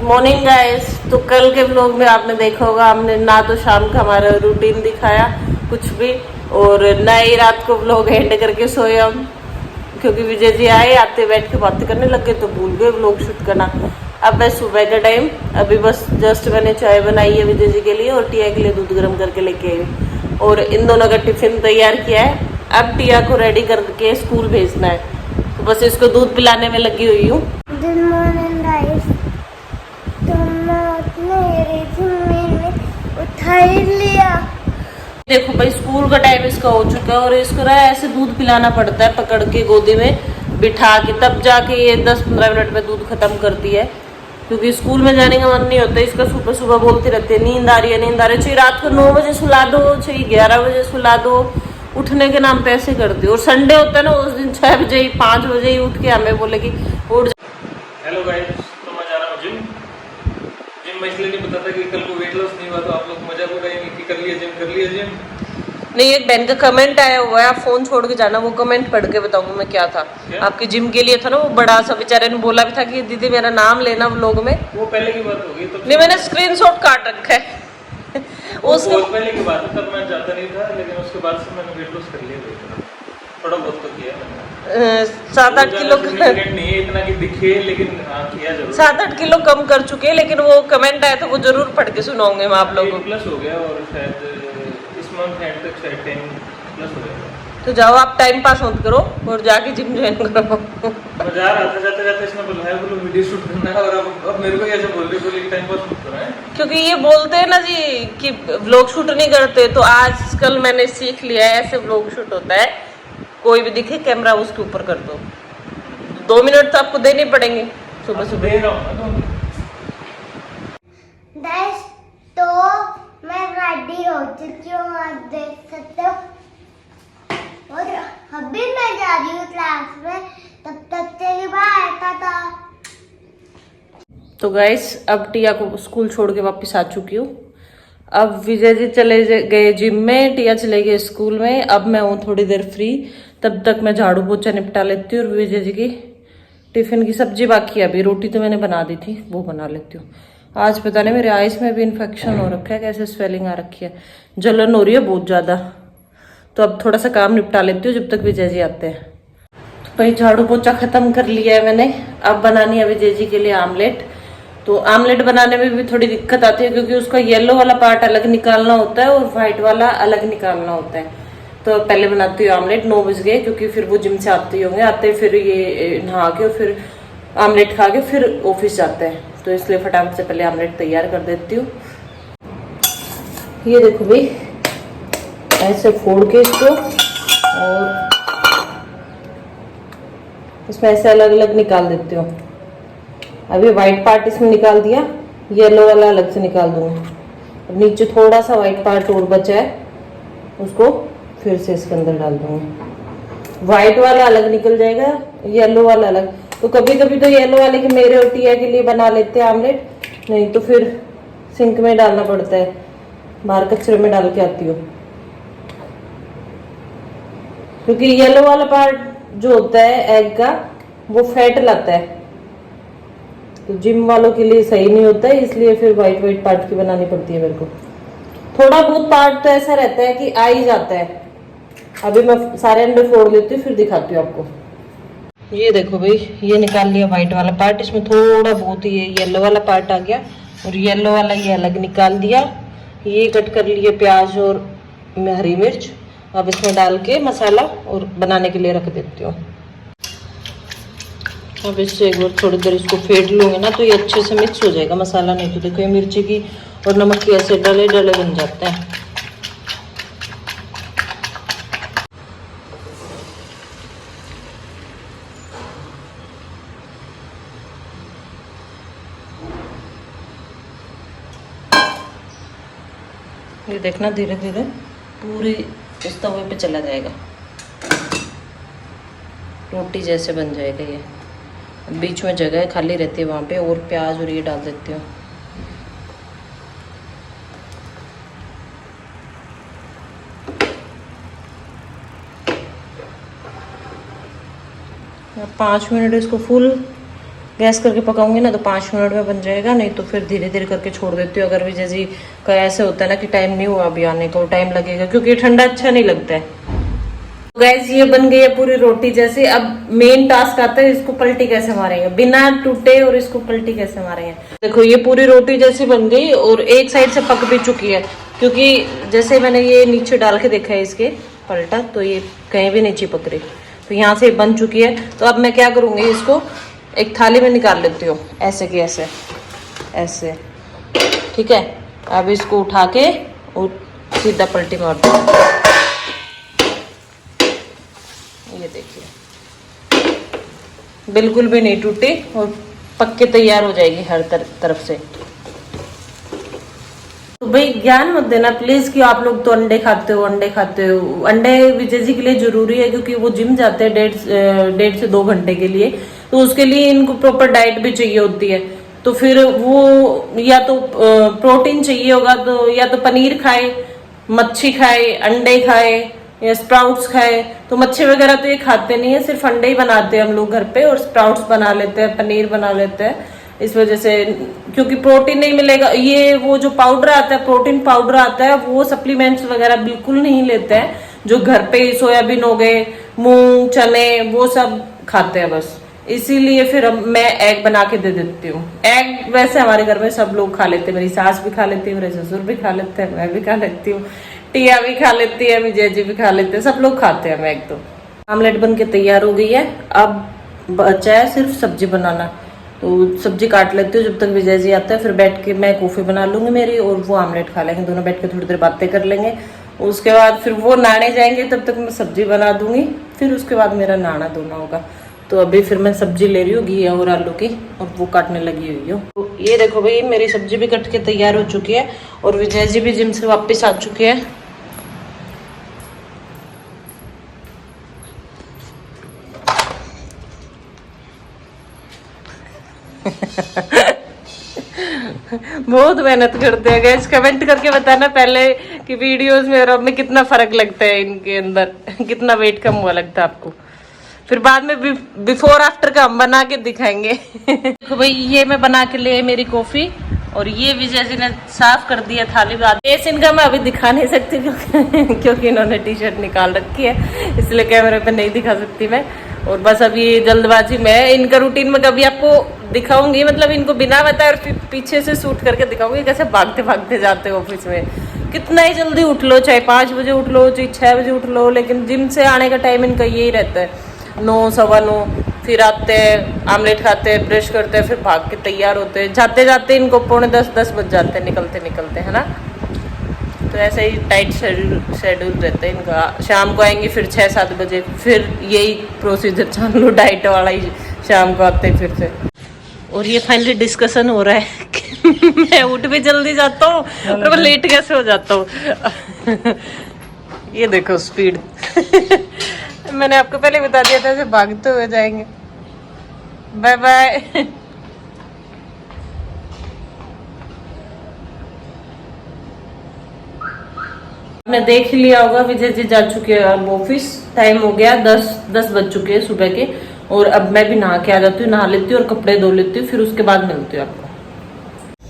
Morning guys. तो कल के व्लॉग में आपने देखा होगा, हमने ना तो शाम का हमारा रूटीन दिखाया कुछ भी, और ना ही रात को व्लॉग एंड करके सोए हम, क्योंकि विजय जी आए, आते बैठ के बातें करने लग गए तो भूल गए व्लॉग शूट करना। अब है सुबह का टाइम, अभी बस जस्ट मैंने चाय बनाई है विजय जी के लिए और टिया के लिए दूध गर्म करके लेके आई हूँ, और इन दोनों का टिफिन तैयार किया है। अब टिया को रेडी करके स्कूल भेजना है, तो बस इसको दूध पिलाने में लगी हुई हूँ। Good morning guys. उठा ही लिया। देखो भाई, स्कूल का टाइम इसका हो चुका है और इसको ना ऐसे दूध पिलाना पड़ता है, पकड़ के गोदी में बिठा के, तब जाके ये 10-15 मिनट में दूध खत्म करती है, क्योंकि स्कूल में जाने का मन नहीं होता इसका। सुबह सुबह बोलती रहती है नींद आ रही है, नींद आ रही है, चाहे रात को 9 बजे सुला दो, चाहे 11 बजे सुला दो, उठने के नाम पे ऐसे करती है। और संडे होता है ना, उस दिन 6 बजे ही 5 बजे ही उठ के हमें बोलेगी उठ जा। हेलो गाइस, तो मैं जा रहा हूँ जिम में। इसलिए नहीं बताता कि कल को वेट लॉस नहीं हुआ तो आप लोग मजाक उड़ाएंगे कि कर लिया जिम। नहीं, एक बहन का कमेंट आया हुआ है, आप फोन छोड़ के जाना, वो कमेंट पढ़ के बताऊंगी मैं क्या था। क्या? आपके जिम के लिए था ना, वो बड़ा सा बेचारे ने बोला भी था कि दीदी मेरा नाम लेना व्लॉग में। वो पहले की बात होगी तो नहीं, मैंने स्क्रीनशॉट काट रखा है उसका। बहुत पहले की बात है, तब मैं जाता नहीं था, लेकिन उसके बाद से मैंने वेट लॉस कर लिया। थोड़ा बहुत तो किया मैंने। 7-8 किलो नहीं है इतना कि दिखे, लेकिन हाँ किया जरूर। 7-8 किलो कम कर चुके हैं, लेकिन वो कमेंट आया तो वो जरूर पढ़ के सुनाऊंगे मैं आप लोगों को। प्लस हो गया और शायद इस मंथ एंड तक शायद 10 प्लस हो गया। तो जाओ आप टाइम पास मत करो और जाके जिम ज्वाइन करो। मैं जा रहा था, जाते इसने बुलाया, बोलो वीडियो शूट करना है, और अब मेरे को ऐसे बोल रहे बोले टाइम पास मत करो है। क्योंकि ये बोलते हैं ना जी कि व्लॉग शूट नहीं करते, तो आजकल मैंने सीख लिया है ऐसे व्लॉग शूट होता है। कोई भी दिखे कैमरा उसके ऊपर कर दो, 2 मिनट तो आपको देने पड़ेंगे सुबह सुबह। दे रहा हूँ गाइस, तो मैं रेडी हो चुकी हूँ, आप देख सकते हो, और अभी मैं जा रही हूँ क्लास में। तब तक चलिए बाय, टाटा। तो गाइस, अब टिया को स्कूल छोड़ के वापस आ चुकी हूँ। अब विजय जी चले गए जिम में, टिया चले गए स्कूल में। अब मैं हूँ थोड़ी देर फ्री, तब तक मैं झाड़ू पोछा निपटा लेती हूँ और विजय जी की टिफिन की सब्जी बाकी है। अभी रोटी तो मैंने बना दी थी, वो बना लेती हूँ। आज पता नहीं मेरे आइस में भी इन्फेक्शन हो रखा है, कैसे स्वेलिंग आ रखी है, जलन हो रही है बहुत ज़्यादा। तो अब थोड़ा सा काम निपटा लेती हूँ जब तक विजय जी आते हैं। तो भाई झाड़ू पोछा खत्म कर लिया है मैंने। अब बनानी है विजय जी के लिए आमलेट। तो आमलेट बनाने में भी थोड़ी दिक्कत आती है, क्योंकि उसका येलो वाला पार्ट अलग निकालना होता है और व्हाइट वाला अलग निकालना होता है। तो पहले बनाती हूँ आमलेट। 9 बज गए, क्योंकि फिर वो जिम से आते ही होंगे, आते फिर ये नहा के और फिर आमलेट खा के फिर ऑफिस जाते हैं, तो इसलिए फटाफट से पहले आमलेट तैयार कर देती हूँ। ये देखो भाई, ऐसे फोड़ के इसको, और इसमें ऐसे अलग अलग निकाल देती हूँ। अभी व्हाइट पार्ट इसमें निकाल दिया, येलो वाला अलग से निकाल दूंगी। नीचे थोड़ा सा व्हाइट पार्ट और बचा है, उसको फिर से इसके अंदर डाल दूंगी। व्हाइट वाला अलग निकल जाएगा, येलो वाला अलग। तो कभी कभी तो येलो वाले के मेरे और टिया के लिए बना लेते हैं आमलेट, नहीं तो फिर सिंक में डालना पड़ता है, बाहर कचरे में डाल के आती हूँ। क्योंकि येलो वाला पार्ट जो होता है एग का, वो फैट लाता है, तो जिम वालों के लिए सही नहीं होता है, इसलिए फिर व्हाइट पार्ट की बनानी पड़ती है मेरे को। थोड़ा बहुत पार्ट तो ऐसा रहता है कि आ ही जाता है। अभी मैं सारे अंडे फोड़ लेती हूँ, फिर दिखाती हूँ आपको। ये देखो भाई, ये निकाल लिया व्हाइट वाला पार्ट, इसमें थोड़ा बहुत ये येलो वाला पार्ट आ गया, और येलो वाला ये अलग निकाल दिया। ये कट कर लिए प्याज और हरी मिर्च। अब इसमें डाल के मसाला और बनाने के लिए रख देती हूँ। अब इससे एक बार थोड़ी देर इसको फेंट लूंगी ना, तो ये अच्छे से मिक्स हो जाएगा मसाला। नहीं तो देखो ये मिर्ची की और नमक की ऐसे डले डले बन जाते हैं। ये देखना धीरे धीरे पूरी इस तवे पे चला जाएगा, रोटी जैसे बन जाएगा। ये बीच में जगह खाली रहती है, वहाँ पे और प्याज और ये डाल देती हूँ। अब 5 मिनट इसको फुल गैस करके पकाऊंगी ना तो 5 मिनट में बन जाएगा, नहीं तो फिर धीरे धीरे करके छोड़ देती हूँ। अगर विजय जी का ऐसे होता है ना कि टाइम नहीं हुआ अभी आने का, टाइम लगेगा क्योंकि ठंडा अच्छा नहीं लगता है। गैस ये बन गई है पूरी रोटी जैसे। अब मेन टास्क आता है इसको पलटी कैसे मारेंगे बिना टूटे, और इसको पलटी कैसे मारेंगे। देखो ये पूरी रोटी जैसी बन गई और एक साइड से पक भी चुकी है, क्योंकि जैसे मैंने ये नीचे डाल के देखा है इसके पलटा, तो ये कहीं भी नहीं चिपक रही, तो यहाँ से बन चुकी है। तो अब मैं क्या करूँगी, इसको एक थाली में निकाल लेती हूँ, ऐसे की ऐसे ऐसे, ठीक है। अब इसको उठा के और सीधा पलटी मार दूँ। ये देखिए बिल्कुल भी नहीं टूटी और पक के तैयार हो जाएगी हर तरफ से। तो भाई ज्ञान मत देना प्लीज कि आप लोग तो अंडे खाते हो, अंडे खाते हो। अंडे विजय जी के लिए जरूरी है क्योंकि वो जिम जाते हैं 1.5 से 2 घंटे के लिए, तो उसके लिए इनको प्रॉपर डाइट भी चाहिए होती है। तो फिर वो या तो प्रोटीन चाहिए होगा, तो या तो पनीर खाए, मच्छी खाए, अंडे खाए या स्प्राउट्स खाए। तो मच्छी वगैरह तो ये खाते नहीं है, सिर्फ अंडे ही बनाते हैं हम लोग घर पे, और स्प्राउट्स बना लेते हैं, पनीर बना लेते हैं। इस वजह से क्योंकि प्रोटीन नहीं मिलेगा, ये वो जो पाउडर आता है, प्रोटीन पाउडर आता है, वो सप्लीमेंट्स वगैरह बिल्कुल नहीं लेते हैं। जो घर पे सोयाबीन हो गए, मूंग, चने, वो सब खाते हैं बस। इसीलिए फिर मैं एग बना के दे देती हूँ। एग वैसे हमारे घर में सब लोग खा लेते हैं, मेरी सास भी खा लेती है, मेरे ससुर भी खा लेते हैं, मैं भी खा लेती हूँ, टिया भी खा लेती है, विजय जी भी खा लेते हैं, सब लोग खाते हैं एग। तो आमलेट बन के तैयार हो गई है। अब बचा है सिर्फ सब्जी बनाना, तो सब्जी काट लेती हूँ जब तक विजय जी आता है। फिर बैठ के मैं कॉफी बना लूंगी मेरी, और वो आमलेट खा लेंगे, दोनों बैठ के थोड़ी देर बातें कर लेंगे। उसके बाद फिर वो नहाने जाएंगे, तब तक मैं सब्जी बना दूंगी, फिर उसके बाद मेरा नहाना धोना होगा। तो अभी फिर मैं सब्जी ले रही हूँ घी और आलू की, और वो काटने लगी हुई हूँ। तो ये देखो भाई मेरी सब्जी भी कट के तैयार हो चुकी है, और विजय जी भी जिम से वापस आ चुके हैं। बहुत मेहनत करते हैं गाइस। कमेंट करके बताना पहले कि वीडियोस में और अब में कितना फर्क लगता है इनके अंदर, कितना वेट कम हुआ लगता है आपको। फिर बाद में बिफोर आफ्टर का हम बना के दिखाएंगे। देखो भाई ये मैं बना के लिए मेरी कॉफी, और ये विजय जी ने साफ कर दिया थाली। फेस इनका मैं अभी दिखा नहीं सकती क्योंकि इन्होंने टी शर्ट निकाल रखी है, इसलिए कैमरे पे नहीं दिखा सकती मैं। और बस अभी जल्दबाजी में इनका रूटीन में कभी आपको दिखाऊंगी, मतलब इनको बिना बताए और पीछे से शूट करके दिखाऊंगी कैसे भागते भागते जाते हैं ऑफिस में। कितना ही जल्दी उठ लो, चाहे 5 बजे उठ लो, चाहे 6 बजे उठ लो, लेकिन जिम से आने का टाइम इनका यही रहता है 9, 9:15। फिर आते हैं, आमलेट खाते हैं, ब्रश करते हैं, फिर भाग के तैयार होते हैं। जाते जाते इनको 9:45-10 बज जाते हैं निकलते निकलते, है ना। तो ऐसे ही टाइट शेड्यूल रहता है इनका। शाम को आएंगे फिर 6-7 बजे, फिर यही प्रोसीजर चालू लो, डाइट वाला ही। शाम को आते हैं फिर से। और ये फाइनली डिस्कशन हो रहा है कि मैं उठ भी जल्दी जाता हूँ और मैं लेट कैसे हो जाता हूँ। ये देखो स्पीड। मैंने आपको पहले बता दिया था ऐसे भागते हुए जाएंगे। Bye bye. आपने देख लिया होगा विजय जी जा चुके हैं अब ऑफिस। टाइम हो गया 10 बज चुके हैं सुबह के, और अब मैं भी नहा के आ जाती हूँ, नहा लेती हूँ और कपड़े धो लेती हूँ, फिर उसके बाद मिलती हूँ आपको।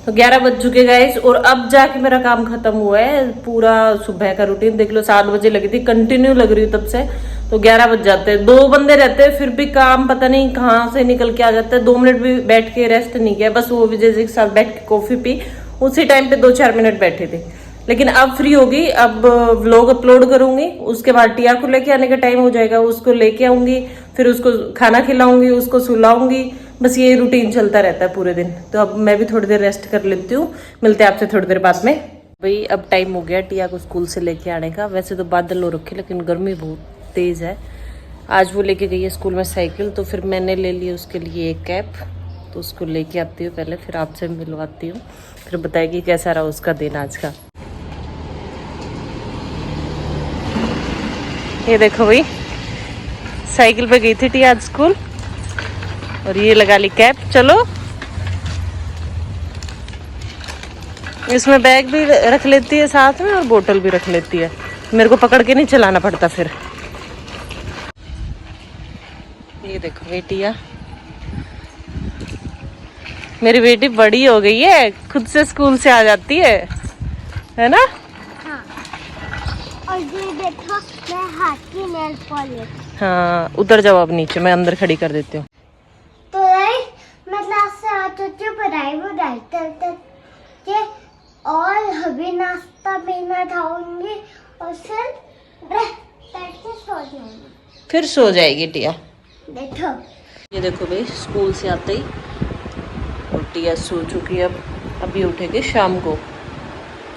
तो 11 बज चुके गाइस, और अब जाके मेरा काम खत्म हुआ है। पूरा सुबह का रूटीन देख लो, 7 बजे लगी थी, कंटिन्यू लग रही हूँ तब से, तो 11 बज जाते हैं। 2 बंदे रहते हैं फिर भी काम पता नहीं कहाँ से निकल के आ जाता है। 2 मिनट भी बैठ के रेस्ट नहीं किया, बस वो विजय जी के साथ बैठ के कॉफी पी, उसी टाइम पे 2-4 मिनट बैठे थे। लेकिन अब फ्री होगी, अब व्लॉग अपलोड करूंगी, उसके बाद टिया को लेके आने का टाइम हो जाएगा, उसको लेके आऊंगी, फिर उसको खाना खिलाऊंगी, उसको सुलाऊंगी। बस ये रूटीन चलता रहता है पूरे दिन। तो अब मैं भी थोड़ी देर रेस्ट कर लेती हूँ, मिलते हैं आपसे थोड़ी देर बाद में। भाई अब टाइम हो गया टिया को स्कूल से लेके आने का। वैसे तो बादल हो रखे, लेकिन गर्मी बहुत तेज है। आज वो लेके गई है स्कूल में साइकिल, तो फिर मैंने ले ली उसके लिए एक कैप, तो उसको लेके आती हूँ पहले, फिर आपसे मिलवाती हूँ, फिर बताएगी कैसा रहा उसका दिन आज का। ये देखो भाई साइकिल पे गई थी टिया आज स्कूल, और ये लगा ली कैप। चलो इसमें बैग भी रख लेती है साथ में, और बोतल भी रख लेती है, मेरे को पकड़ के नहीं चलाना पड़ता फिर। ये देखो भाई टिया मेरी बेटी बड़ी हो गई है, खुद से स्कूल से आ जाती है ना? हाँ। और ये देखो मैं हाथ की नेल पॉलिश। हाँ, उतर जाओ अब नीचे, मैं अंदर खड़ी कर देती हूँ। तो गाइस मैं क्लास से आ चुकी हूँ, पढ़ाई के और अभी नाश्ता पीना खाऊंगी और फिर सो जाएगी टिया। देखो ये देखो भाई, स्कूल से आते ही और टिया सो चुकी है। अब अभी उठेगी शाम को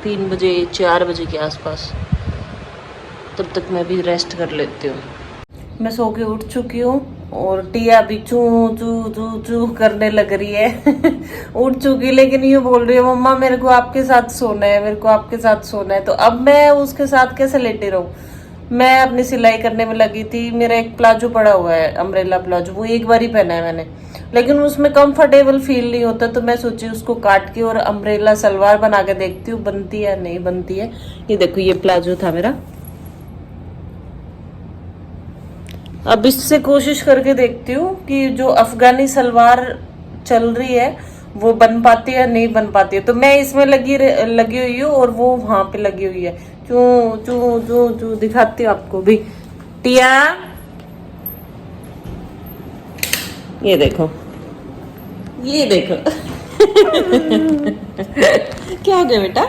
3 बजे 4 बजे के आसपास, तब तक मैं भी रेस्ट कर लेती हूँ। मैं सो के उठ चुकी हूँ और टिया भी चू चू चू चू करने लग रही है। उठ चुकी, लेकिन ये बोल रही है मम्मा मेरे को आपके साथ सोना है, मेरे को आपके साथ सोना है। तो अब मैं उसके साथ कैसे लेटी रहूं? मैं अपनी सिलाई करने में लगी थी। मेरा एक प्लाजो पड़ा हुआ है, अम्ब्रेला प्लाजो, वो एक बार ही पहना है मैंने, लेकिन उसमें कंफर्टेबल फील नहीं होता। तो मैं सोची उसको काट के और अम्ब्रेला सलवार बना के देखती हूँ बनती है नहीं बनती है। ये देखो, ये प्लाजो था मेरा, अब इससे कोशिश करके देखती हूँ कि जो अफगानी सलवार चल रही है वो बन पाती है नहीं बन पाती है। तो मैं इसमें लगी हुई हूँ और वो वहां पे लगी हुई है। चू चू चू चू दिखाती हूँ आपको भी। टिया, ये देखो, ये देखो। क्या हो गया बेटा?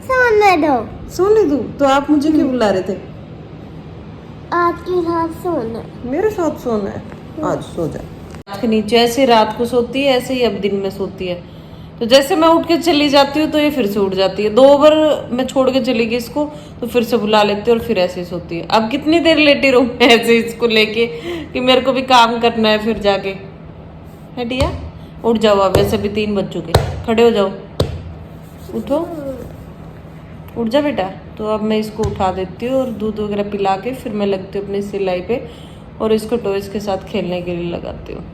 सोने दो। सोने दो? तो आप मुझे क्यों बुला रहे थे? आपके साथ सोना। मेरे साथ सोना है? आज सो जा। के नीचे ऐसे रात को सोती है, ऐसे ही अब दिन में सोती है। तो जैसे मैं उठ के चली जाती हूँ तो ये फिर से उठ जाती है। 2 बार मैं छोड़ के चली गई इसको तो फिर से बुला लेती है और फिर ऐसे ही सोती है। अब कितनी देर लेटी रहूं मैं ऐसे इसको लेके कि मेरे को भी काम करना है फिर जाके। है टिया? उठ जाओ, अब वैसे भी 3 बज चुके, खड़े हो जाओ, उठो, उठ जा बेटा। तो अब मैं इसको उठा देती हूँ और दूध वगैरह पिला के फिर मैं लगती हूँ अपनी सिलाई पे और इसको टॉयज के साथ खेलने के लिए लगाती हूँ।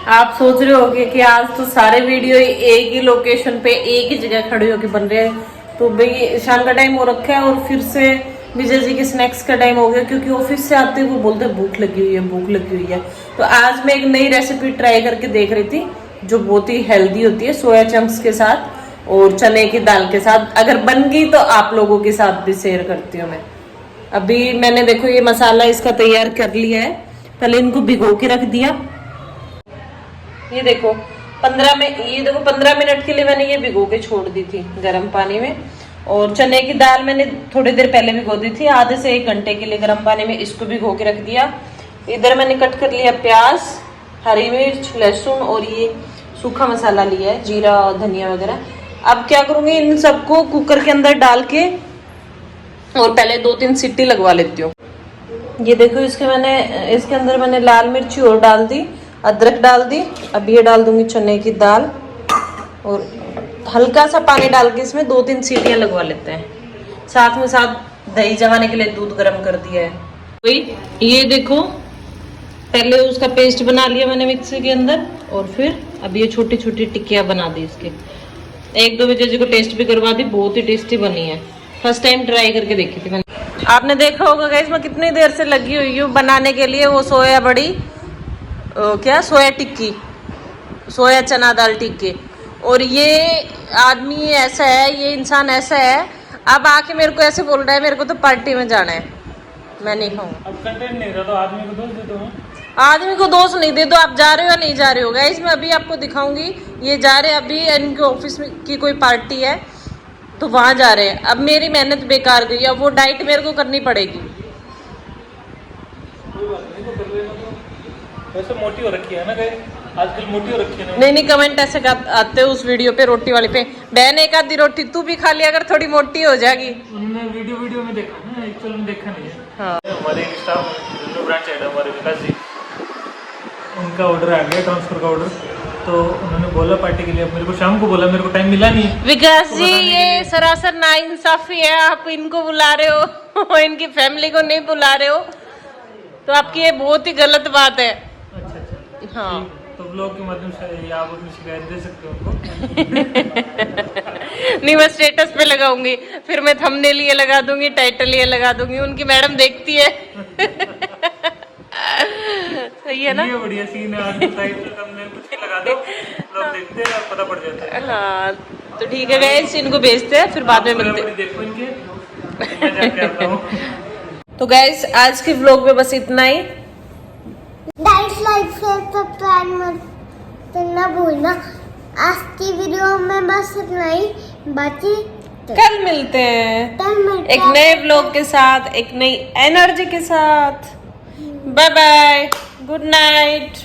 आप सोच रहे होंगे कि आज तो सारे वीडियो एक ही लोकेशन पे एक ही जगह खड़े होके बन रहे हैं। तो भाई शाम का टाइम हो रखा है और फिर से विजय जी के स्नैक्स का टाइम हो गया, क्योंकि ऑफिस से आते वो बोलते भूख लगी हुई है, भूख लगी हुई है। तो आज मैं एक नई रेसिपी ट्राई करके देख रही थी जो बहुत ही हेल्दी होती है, सोया चंक्स के साथ और चने की दाल के साथ। अगर बन गई तो आप लोगों के साथ भी शेयर करती हूँ मैं। अभी मैंने देखो ये मसाला इसका तैयार कर लिया है, पहले इनको भिगो के रख दिया। ये देखो 15 मिनट के लिए मैंने ये भिगो के छोड़ दी थी गर्म पानी में। और चने की दाल मैंने थोड़ी देर पहले भिगो दी थी, आधे से 1 घंटे के लिए गर्म पानी में इसको भिगो के रख दिया। इधर मैंने कट कर लिया प्याज, हरी मिर्च, लहसुन और ये सूखा मसाला लिया है, जीरा धनिया वगैरह। अब क्या करूंगी, इन सबको कुकर के अंदर डाल के और पहले 2-3 सीटी लगवा लेती हूँ। ये देखो इसके अंदर मैंने लाल मिर्ची और डाल दी, अदरक डाल दी। अब ये डाल दूंगी चने की दाल और हल्का सा पानी डाल के इसमें 2-3 सीटियां लगवा लेते हैं। साथ में साथ दही जमाने के लिए दूध गर्म कर दिया है। वही ये देखो, पहले उसका पेस्ट बना लिया मैंने मिक्सी के अंदर और फिर अब ये छोटी छोटी टिक्कियां बना दी इसके। 1-2 विजय जी को टेस्ट भी करवा दी, बहुत ही टेस्टी बनी है। फर्स्ट टाइम ट्राई करके देखी थी मैंने। आपने देखा होगा गाइस मैं कितनी देर से लगी हुई हूँ बनाने के लिए वो सोया बड़ी, क्या सोया टिक्की, सोया चना दाल टिक्की। और ये आदमी ऐसा है, ये इंसान ऐसा है, अब आके मेरे को ऐसे बोल रहा है मेरे को तो पार्टी में जाना है, मैं नहीं खाऊंगा। अब कंटेंट नहीं रहा तो आदमी को दोष दे दो। आदमी को दोष नहीं दे दो, आप जा रहे हो या नहीं जा रहे हो गाइस। मैं अभी आपको दिखाऊंगी, ये जा रहे हैं अभी इनके ऑफिस में की कोई पार्टी है तो वहां जा रहे हैं। अब मेरी मेहनत बेकार गई, अब वो डाइट मेरे को करनी पड़ेगी। कोई बात नहीं, तो कर लेना। तो वैसे मोटी हो रखी है ना गाइस, आजकल मोटी हो रखी है ना। नहीं कमेंट ऐसे आते हैं उस वीडियो पे रोटी वाले पे, बहन एक आधी रोटी तू भी खा लिया अगर थोड़ी मोटी हो जाएगी। उन्होंने वीडियो में देखा ना, एक्चुअल में देखा नहीं है। हाँ। हमारे एक स्टाफ ब्रांच है हमारे विकास जी, उनका ऑर्डर आ गया ट्रांसफर का ऑर्डर, तो उन्होंने बोला पार्टी के लिए। मेरे को शाम को बोला, मेरे को टाइम मिला नहीं। विकास जी ये सरासर नाइंसाफी है, आप इनको बुला रहे हो इनकी फैमिली को नहीं बुला रहे हो, तो आपकी ये बहुत ही गलत बात है। अच्छा। हाँ तो ब्लॉग के माध्यम से आप अपनी शिकायत दे सकते हो उनको। नहीं मैं स्टेटस पे लगाऊंगी, फिर मैं थंबनेल ये लगा दूंगी, टाइटल ये लगा दूंगी, उनकी मैडम देखती है। सही है ना? ये बढ़िया सीन है। आज टाइटल थंबनेल कुछ भी लगा दो, लोग देखते हैं और पता पड़ जाता है। हाँ तो ठीक है गाइस, इनको भेजते हैं, फिर बाद में मिलते हैं। देखो इनके, मैं जाके आता हूँ। तो गाइस आज के व्लॉग में बस इतना ही। लाइक शेयर सब्सक्राइब मत करना भूलना। आज की वीडियो में बस इतना ही, बाकी कल मिलते हैं कल मिलते एक हैं। नए व्लॉग के साथ, एक नई एनर्जी के साथ। Bye bye, good night.